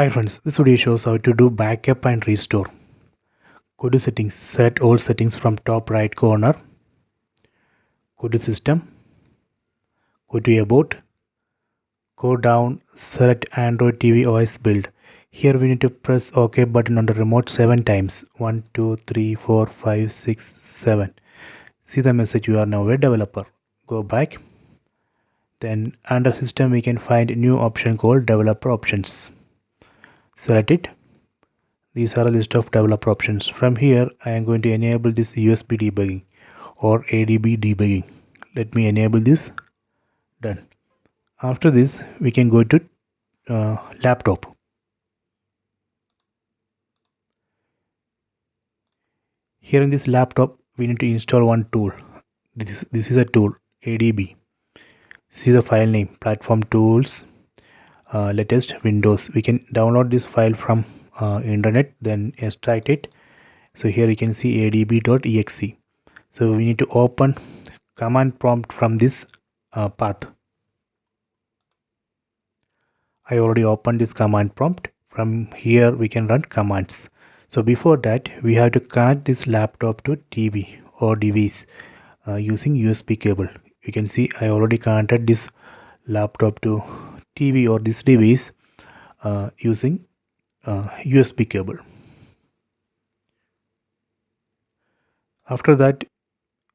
Hi friends, this video shows how to do backup and restore. Go to settings, set all settings from top right corner. Go to system, go to about, go down, select Android TV OS build. Here we need to press OK button on the remote 7 times. 1, 2, 3, 4, 5, 6, 7. See the message, you are now a developer. Go back. Then under system we can find a new option called developer options. Select it. These are a list of developer options. From here I am going to enable this USB debugging or ADB debugging. Let me enable this. Done. After this we can go to laptop. Here in this laptop we need to install one tool. This is a tool, ADB. See the file name, platform tools, latest Windows. We can download this file from internet, then extract it. So here you can see adb.exe. So we need to open command prompt from this path. I already opened this command prompt. From here we can run commands. So before that we have to connect this laptop to TV or device using USB cable. You can see I already connected this laptop to TV or this device using USB cable. After that,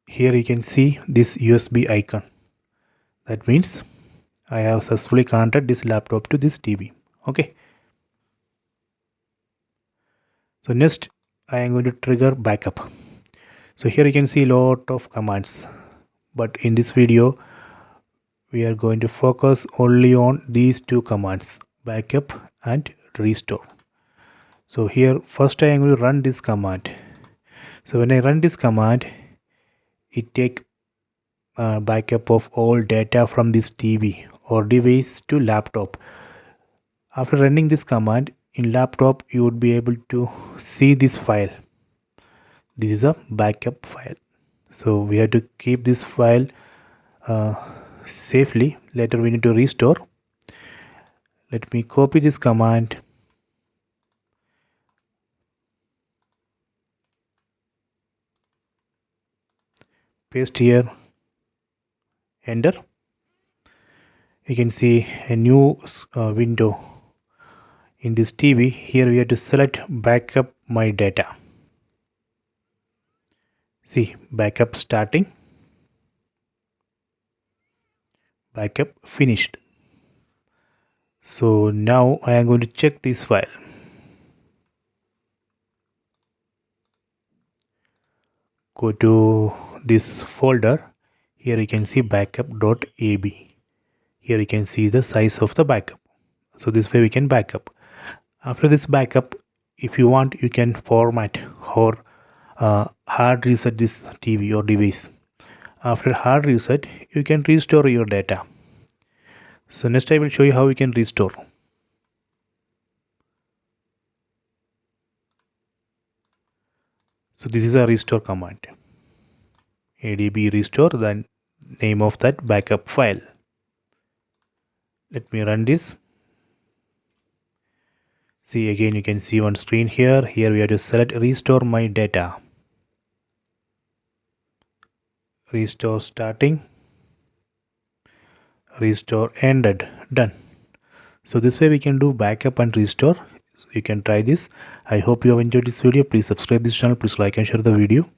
here you can see this USB icon. That means I have successfully connected this laptop to this TV. Okay. So next I am going to trigger backup. So here you can see a lot of commands, but in this video we are going to focus only on these two commands, backup and restore. So here first I am going to run this command. So when I run this command, it takes backup of all data from this TV or device to laptop. After running this command in laptop, you would be able to see this file. This is a backup file. So we have to keep this file safely. Later we need to restore. Let me copy this command. Paste here. Enter. You can see a new window in this TV. Here we have to select backup my data. See, backup starting, backup finished. So now I am going to check this file. Go to this folder. Here you can see backup.ab. Here you can see the size of the backup. So this way we can backup. After this backup, if you want, you can format or hard reset this TV or device. After hard reset, you can restore your data. So next I will show you how we can restore. So this is a restore command. ADB restore, the name of that backup file. Let me run this. See, again you can see one screen here. Here we have to select restore my data. Restore starting, restore ended. Done. So this way we can do backup and restore. So you can try this. I hope you have enjoyed this video. Please subscribe this channel. Please like and share the video.